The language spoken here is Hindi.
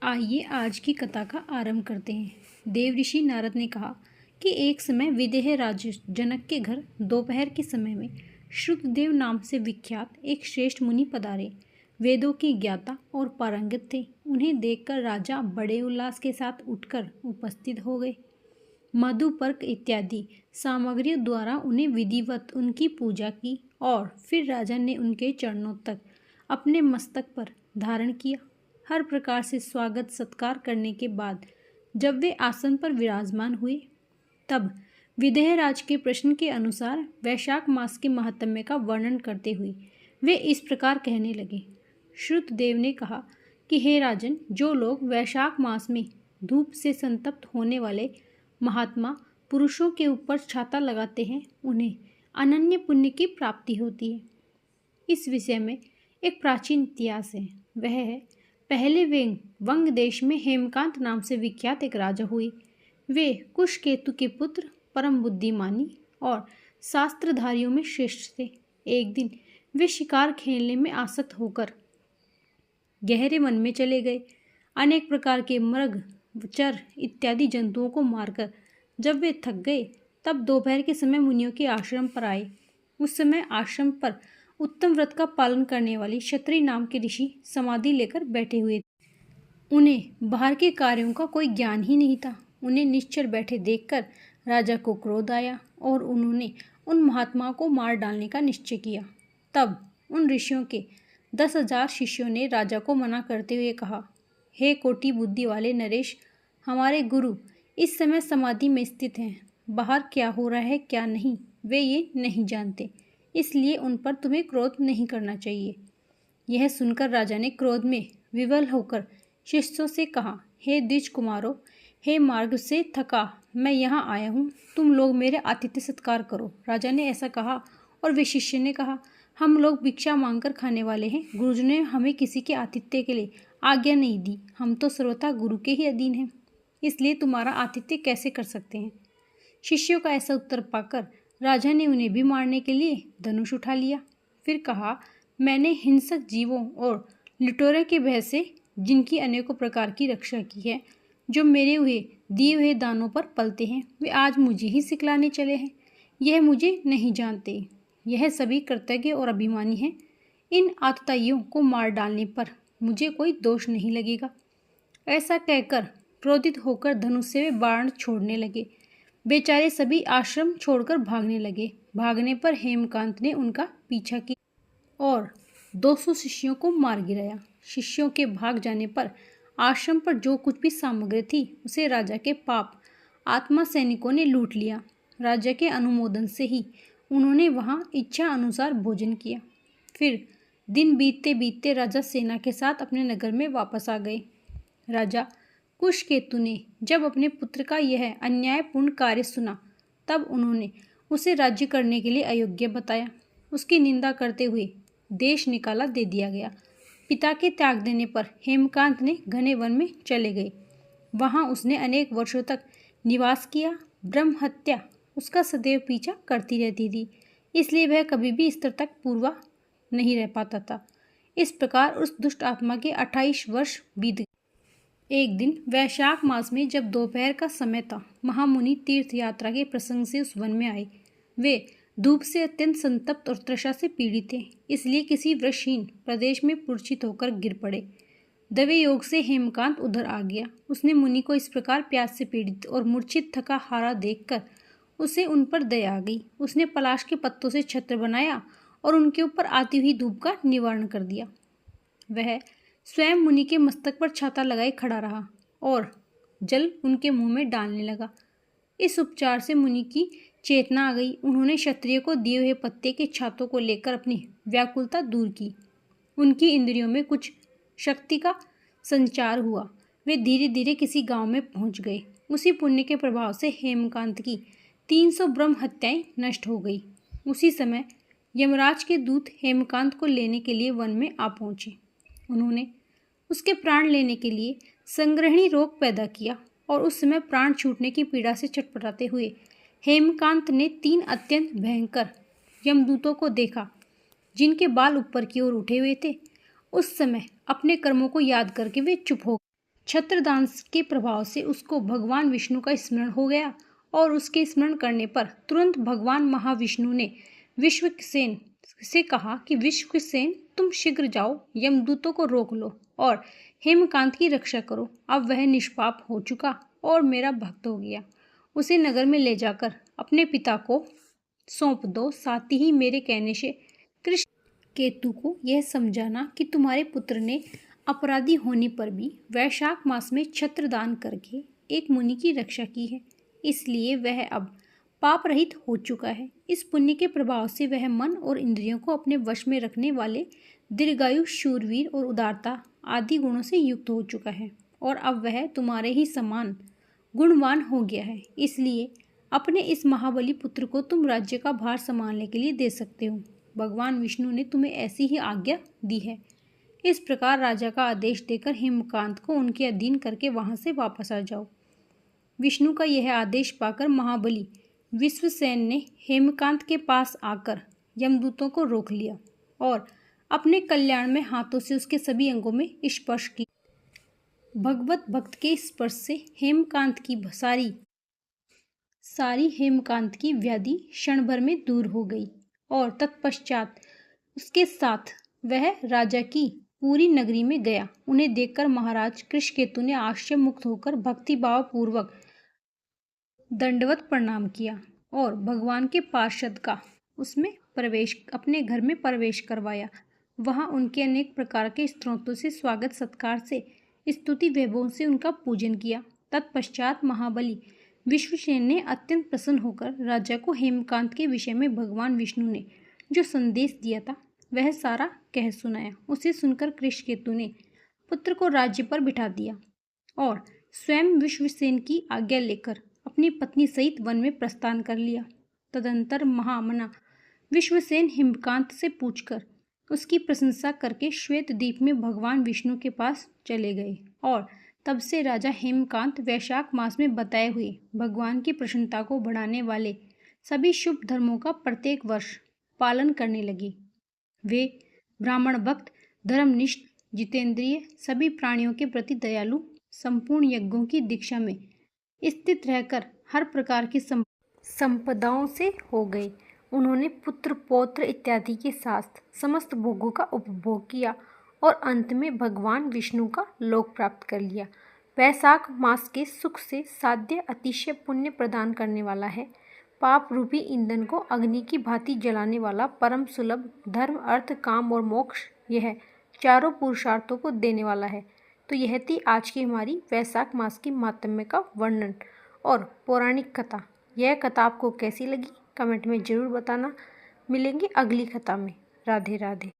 आइए आज की कथा का आरंभ करते हैं। देव ऋषि नारद ने कहा कि एक समय विदेह राज जनक के घर दोपहर के समय में श्रुतदेव नाम से विख्यात एक श्रेष्ठ मुनि पधारे। वेदों की ज्ञाता और पारंगत थे। उन्हें देखकर राजा बड़े उल्लास के साथ उठकर उपस्थित हो गए। मधु पर्क इत्यादि सामग्रियों द्वारा उन्हें विधिवत उनकी पूजा की और फिर राजा ने उनके चरणों तक अपने मस्तक पर धारण किया। हर प्रकार से स्वागत सत्कार करने के बाद जब वे आसन पर विराजमान हुए तब विदेहराज के प्रश्न के अनुसार वैशाख मास के महात्म्य का वर्णन करते हुए वे इस प्रकार कहने लगे। श्रुतदेव ने कहा कि हे राजन, जो लोग वैशाख मास में धूप से संतप्त होने वाले महात्मा पुरुषों के ऊपर छाता लगाते हैं उन्हें अनन्य पुण्य की प्राप्ति होती है। इस विषय में एक प्राचीन इतिहास है। वह है, पहले वे वंग देश में हेमकांत नाम से विख्यात एक राजा हुए। वे कुशकेतु के पुत्र, परम बुद्धिमानी और शास्त्रधारियों में श्रेष्ठ थे। एक दिन वे शिकार खेलने में आसक्त होकर गहरे वन में चले गए। अनेक प्रकार के मृग, चर इत्यादि जंतुओं को मारकर जब वे थक गए तब दोपहर के समय मुनियों के आश्रम पर आए। उस समय आश्रम पर उत्तम व्रत का पालन करने वाली क्षत्रिय नाम के ऋषि समाधि लेकर बैठे हुए थे। उन्हें बाहर के कार्यों का कोई ज्ञान ही नहीं था। उन्हें निश्चल बैठे देखकर राजा को क्रोध आया और उन्होंने उन महात्माओं को मार डालने का निश्चय किया। तब उन ऋषियों के 10,000 शिष्यों ने राजा को मना करते हुए कहा, हे कोटि बुद्धि वाले नरेश, हमारे गुरु इस समय समाधि में स्थित हैं। बाहर क्या हो रहा है क्या नहीं वे ये नहीं जानते, इसलिए उन पर तुम्हें क्रोध नहीं करना चाहिए। यह सुनकर राजा ने क्रोध में विवल होकर शिष्यों से कहा, हे द्विज कुमारों, हे मार्ग से थका मैं यहाँ आया हूँ, तुम लोग मेरे आतिथ्य सत्कार करो। राजा ने ऐसा कहा और वे शिष्य ने कहा, हम लोग भिक्षा मांगकर खाने वाले हैं। गुरुजी ने हमें किसी के आतिथ्य के लिए आज्ञा नहीं दी। हम तो सर्वथा गुरु के ही अधीन हैं, इसलिए तुम्हारा आतिथ्य कैसे कर सकते हैं। शिष्यों का ऐसा उत्तर पाकर राजा ने उन्हें भी मारने के लिए धनुष उठा लिया। फिर कहा, मैंने हिंसक जीवों और लिटोरे के भय से जिनकी अनेकों प्रकार की रक्षा की है, जो मेरे दिए हुए दानों पर पलते हैं, वे आज मुझे ही सिखलाने चले हैं। यह मुझे नहीं जानते। यह सभी कृतज्ञ और अभिमानी हैं। इन आतताइयों को मार डालने पर मुझे कोई दोष नहीं लगेगा। ऐसा कहकर क्रोधित होकर धनुष से वे बाण छोड़ने लगे। बेचारे सभी आश्रम छोड़कर भागने लगे। भागने पर हेमकांत ने उनका पीछा किया और 200 शिष्यों को मार गिराया। शिष्यों के भाग जाने पर आश्रम पर जो कुछ भी सामग्री थी उसे राजा के पाप आत्मा सैनिकों ने लूट लिया। राजा के अनुमोदन से ही उन्होंने वहां इच्छा अनुसार भोजन किया। फिर दिन बीतते बीतते राजा सेना के साथ अपने नगर में वापस आ गए। राजा कुशकेतु ने जब अपने पुत्र का यह अन्यायपूर्ण कार्य सुना तब उन्होंने उसे राज्य करने के लिए अयोग्य बताया। उसकी निंदा करते हुए देश निकाला दे दिया गया। पिता के त्याग देने पर हेमकांत ने घने वन में चले गए। वहां उसने अनेक वर्षों तक निवास किया। ब्रह्म हत्या उसका सदैव पीछा करती रहती थी, इसलिए वह कभी भी स्तर तक पूर्वा नहीं रह पाता था। इस प्रकार उस दुष्ट आत्मा के 28 वर्ष बीत गए। एक दिन वैशाख मास में जब दोपहर का समय था, महामुनि तीर्थ यात्रा के प्रसंग से उस वन में आए। वे धूप से अत्यंत संतप्त और तृषा से पीड़ित थे, इसलिए किसी वृक्षहीन प्रदेश में मूर्छित होकर गिर पड़े। दवे योग से हेमकांत उधर आ गया। उसने मुनि को इस प्रकार प्यास से पीड़ित और मूर्छित थका हारा देखकर उसे उन पर दया आ गई। उसने पलाश के पत्तों से छत्र बनाया और उनके ऊपर आती हुई धूप का निवारण कर दिया। वह स्वयं मुनि के मस्तक पर छाता लगाए खड़ा रहा और जल उनके मुंह में डालने लगा। इस उपचार से मुनि की चेतना आ गई। उन्होंने क्षत्रिय को दिए हुए पत्ते के छातों को लेकर अपनी व्याकुलता दूर की। उनकी इंद्रियों में कुछ शक्ति का संचार हुआ। वे धीरे धीरे किसी गांव में पहुंच गए। उसी पुण्य के प्रभाव से हेमकांत की 300 ब्रह्म हत्याएं नष्ट हो गई। उसी समय यमराज के दूत हेमकांत को लेने के लिए वन में आ पहुंचे। उन्होंने उसके प्राण लेने के लिए संग्रहणी रोग पैदा किया और उस समय प्राण छूटने की पीड़ा से छटपटाते हुए हेमकांत ने 3 अत्यंत भयंकर यमदूतों को देखा, जिनके बाल ऊपर की ओर उठे हुए थे। उस समय अपने कर्मों को याद करके वे चुप हो गए। छत्रदान के प्रभाव से उसको भगवान विष्णु का स्मरण हो गया और उसके स्मरण करने पर तुरंत भगवान महाविष्णु ने विश्वक्सेन से कहा कि विश्वक्सेन, तुम शीघ्र जाओ, यमदूतों को रोक लो और हेमकांत की रक्षा करो। अब वह निष्पाप हो चुका और मेरा भक्त हो गया। उसे नगर में ले जाकर अपने पिता को सौंप दो। साथ ही मेरे कहने से कृष्ण केतु को यह समझाना कि तुम्हारे पुत्र ने अपराधी होने पर भी वैशाख मास में छत्रदान करके एक मुनि की रक्षा की है, इसलिए वह अब पाप रहित हो चुका है। इस पुण्य के प्रभाव से वह मन और इंद्रियों को अपने वश में रखने वाले दीर्घायु, शूरवीर और उदारता आदि गुणों से युक्त हो चुका है और अब वह तुम्हारे ही समान गुणवान हो गया है। इसलिए अपने इस महाबली पुत्र को तुम राज्य का भार संभालने के लिए दे सकते हो। भगवान विष्णु ने तुम्हें ऐसी ही आज्ञा दी है। इस प्रकार राजा का आदेश देकर हेमकांत को उनके अधीन करके वहां से वापस आ जाओ। विष्णु का यह आदेश पाकर महाबली विश्वसेन ने हेमकांत के पास आकर यमदूतों को रोक लिया और अपने कल्याण में हाथों से उसके सभी अंगों में स्पर्श किया। भगवत भक्त के स्पर्श से हेमकांत की सारी हेमकांत की व्याधि क्षण भर में दूर हो गई और तत्पश्चात उसके साथ वह राजा की पूरी नगरी में गया। उन्हें देखकर महाराज कृष्णकेतु ने आश्चर्य मुक्त होकर भक्तिभाव पूर्वक दंडवत प्रणाम किया और भगवान के पार्षद का अपने घर में प्रवेश करवाया। वहां उनके अनेक प्रकार के स्तोत्रों से स्वागत सत्कार से स्तुति वैभव से उनका पूजन किया। तत्पश्चात महाबली विश्वसेन ने अत्यंत प्रसन्न होकर राजा को हेमकांत के विषय में भगवान विष्णु ने जो संदेश दिया था वह सारा कह सुनाया। उसे सुनकर कृष्णकेतु ने पुत्र को राज्य पर बिठा दिया और स्वयं विश्वसेन की आज्ञा लेकर अपनी पत्नी सहित वन में प्रस्थान कर लिया। तदंतर महामना विश्वसेन हेमकांत से पूछकर उसकी प्रशंसा करके श्वेत द्वीप में भगवान विष्णु के पास चले गए और तब से राजा हेमकांत वैशाख मास में बताए हुए भगवान की प्रसन्नता को बढ़ाने वाले सभी शुभ धर्मों का प्रत्येक वर्ष पालन करने लगे। वे ब्राह्मण भक्त, धर्मनिष्ठ, जितेंद्रिय, सभी प्राणियों के प्रति दयालु, संपूर्ण यज्ञों की दीक्षा में स्थित रहकर हर प्रकार की संपदाओं से हो गए। उन्होंने पुत्र, पौत्र इत्यादि के साथ समस्त भोगों का उपभोग किया और अंत में भगवान विष्णु का लोक प्राप्त कर लिया। वैशाख मास के सुख से साध्य अतिशय पुण्य प्रदान करने वाला है। पाप रूपी ईंधन को अग्नि की भांति जलाने वाला परम सुलभ धर्म, अर्थ, काम और मोक्ष यह चारों पुरुषार्थों को देने वाला है। तो यह थी आज की हमारी वैशाख मास की महात्म्य का वर्णन और पौराणिक कथा। यह कथा आपको कैसी लगी कमेंट में ज़रूर बताना। मिलेंगे अगली कथा में। राधे राधे।